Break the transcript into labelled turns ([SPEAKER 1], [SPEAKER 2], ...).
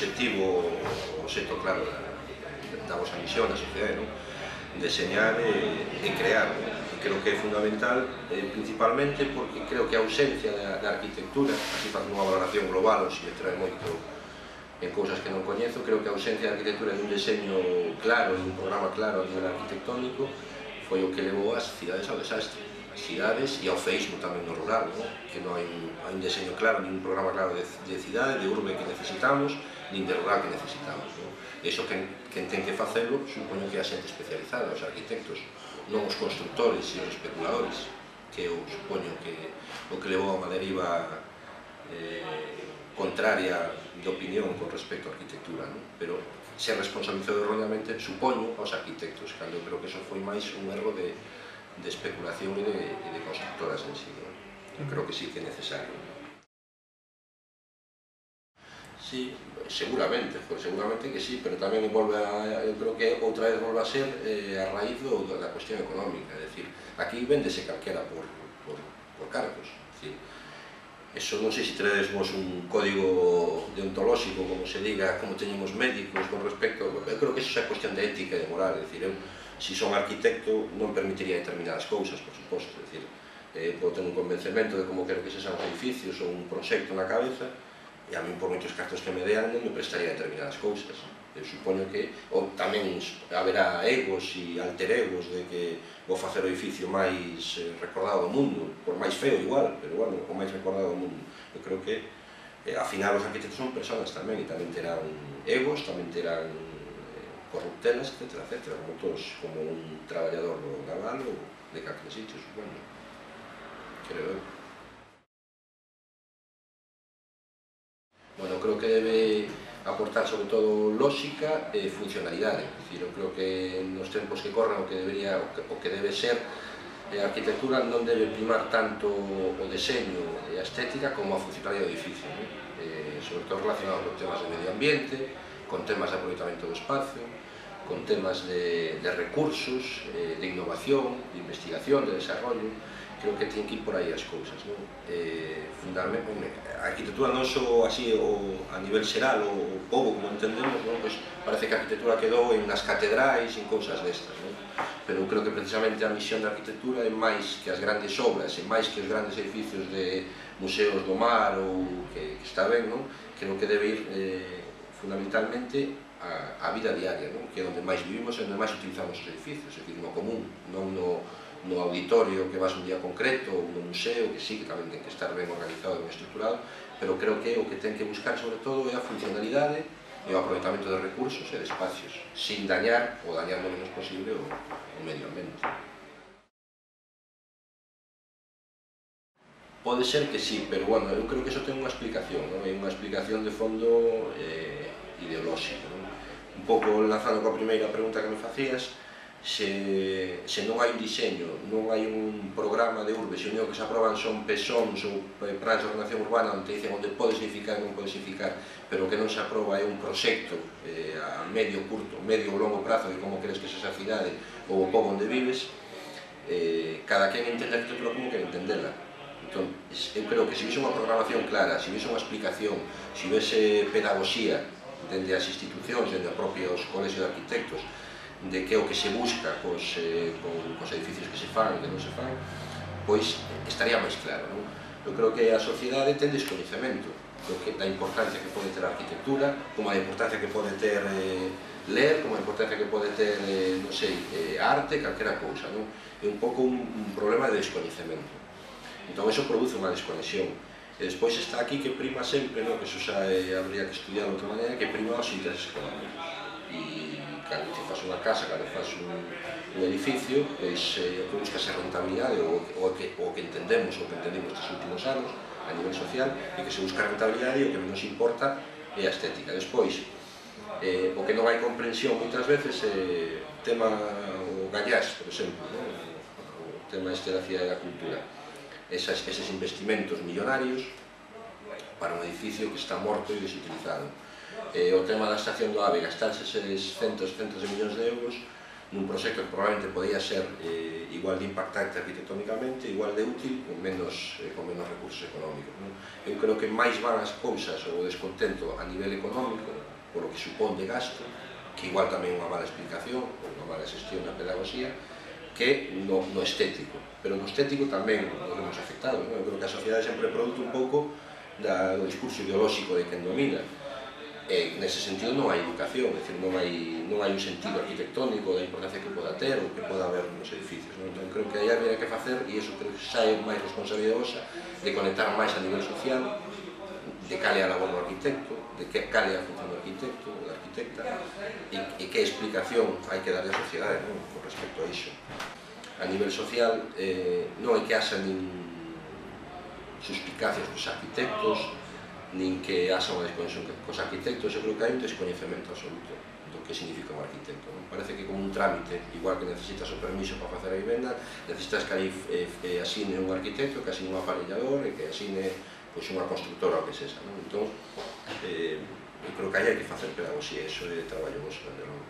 [SPEAKER 1] obxectivo, o xeito claro da vosa misión na sociedade, non? Deseñar e crear, non? Creo que é fundamental, principalmente porque creo que a ausencia da arquitectura, así fago unha valoración global, ou se me trae moito en cousas que non coñezo, creo que a ausencia da arquitectura dun deseño claro, dun programa claro a nivel arquitectónico, foi o que levou as cidades ao desastre. As cidades e ao feísmo tamén no rural, non? Que non hai un deseño claro, nin un programa claro de cidade, de urbe que necesitamos, nin de rural que necesitamos, non? E iso quen ten que facelo, supoño que a xente especializada, os arquitectos, non os constructores e os especuladores, que eu supoño que o que levou a unha deriva contraria de opinión con respecto á arquitectura, non? Pero se responsabilizou erróneamente, supoño, aos arquitectos, cando eu creo que iso foi máis un erro de especulación e de constructoras en sí, non? Eu creo que sí que é necesario. Sí, seguramente que sí, pero tamén eu creo que outra vez volve a ser a raíz da cuestión económica, é dicir, aquí véndese calquera por cargos, é dicir, eso non sei se teredes vos un código deontolóxico, como se diga, como teñemos médicos con respecto, eu creo que eso é cuestión de ética e de moral, é dicir, eu, se son arquitecto, non permitiría determinadas cousas, por suposto, é dicir, podo ter un convencemento de como quero que se sean os edificios ou un proxecto na cabeza, e a min por moitos cartos que me dean non me prestaría determinadas cousas. Eu supoño que tamén haberá egos e alter egos de que vou facer o edificio máis recordado do mundo, por máis feo igual, pero bueno, o máis recordado do mundo. Eu creo que, ao final, os arquitectos son personas tamén, e tamén terán egos, tamén terán corruptelas, etc., como todos, como un traballador do naval ou de calquer sitio, supoño. Creo eu. Bueno, creo que debe aportar sobre todo lógica e funcionalidade. É dicir, eu creo que nos tempos que corren o que debe ser a arquitectura non debe primar tanto o deseño e a estética como a funcionalidade do edificio, sobre todo relacionado con temas de medio ambiente, con temas de aproveitamento do espacio, con temas de recursos, de innovación, de investigación, de desarrollo. Creo que tienen que ir por aí as cousas, non? A arquitectura non só así a nivel xeral, o pobo como entendemos, non? Pois parece que a arquitectura quedou en nas catedrais e en cousas destas, non? Pero eu creo que precisamente a misión da arquitectura é máis que as grandes obras, é máis que os grandes edificios de museos do mar ou que está ben, non? Creo que debe ir fundamentalmente a vida diaria, non? Que é onde máis vivimos e onde máis utilizamos os edificios, é dicir, no común, non no auditorio que vas un día concreto ou no museo, que sí, que tamén ten que estar ben organizado e ben estruturado, pero creo que o que ten que buscar sobre todo é a funcionalidade e o aproveitamento de recursos e de espacios, sin dañar ou dañar o menos posible o medio ambiente. Pode ser que sí, pero bueno, eu creo que iso ten unha explicación, non? É unha explicación de fondo ideolóxico, non? Un pouco lanzando coa primeira pregunta que me facías, se non hai un diseño, non hai un programa de urbe, se o único que se aproban son PSOMs ou plans de ordenación urbana onde te dicen onde podes edificar e non podes edificar, pero o que non se aproba é un proxecto a medio, curto, medio ou longo prazo de como queres que sexa a cidade ou o pobo onde vives, cada quen entende a arquitectura como quere entendela. Entón, eu creo que se hubiese unha programación clara, se hubiese unha explicación, se hubiese pedagogía dende as institucións, dende os propios colexios de arquitectos, de que é o que se busca cos edificios que se fan e que non se fan, pois estaría máis claro, non? Eu creo que a sociedade ten descoñecemento da importancia que pode ter a arquitectura, como a importancia que pode ter ler, como a importancia que pode ter, non sei, arte, calquera cousa, non? É un pouco un problema de descoñecemento. Entón, eso produce unha desconexión. E despois está aquí que prima sempre, que eso xa habría que estudiar de outra maneira, que prima os intereses económicos. E cando te faz unha casa, cando faz un edificio, pois o que busca ser rentabilidade, o que entendemos estes últimos anos, a nivel social, e que se busca rentabilidade e o que menos importa é a estética. Despois, o que non hai comprensión moitas veces é o tema o Gallás, por exemplo, o tema este da cidade da cultura. Eses investimentos millonarios para un edificio que está morto e desutilizado. O tema da estación do AVE, gastarse eses centos de millóns de euros nun proxecto que probablemente podía ser igual de impactante arquitectónicamente, igual de útil, con menos recursos económicos. Eu creo que máis van as cousas, o descontento a nivel económico, polo que supón de gasto, que igual tamén unha mala explicación, ou unha mala xestión na pedagogía, que no estético. Pero no estético tamén nos vemos afectados. Eu creo que a sociedade sempre é produto un pouco do discurso ideolóxico de quen domina. Nese sentido non hai educación, é dicir, non hai un sentido arquitectónico da importancia que poda ter ou que poda haber nos edificios. Entón, creo que aí habría que facer, e iso creo que xa é máis responsabilidade vosa, de conectar máis a nivel social, de cal é a labor do arquitecto, de cal é a función do arquitecto ou da arquitecta, e que explicación hai que darle á sociedade con respecto a iso. A nivel social, non hai que haxa nin suspicacias dos arquitectos, nin que haxa unha desconexión cos arquitectos. Eu creo que hai un descoñecemento absoluto do que significa un arquitecto. Parece que como un trámite, igual que necesitas o permiso para facer a vivenda, necesitas que aí asine un arquitecto, que asine un aparellador e que asine unha constructora ou que sexa. Entón, eu creo que aí hai que facer pedagogía, iso é traballo vosso, dende logo.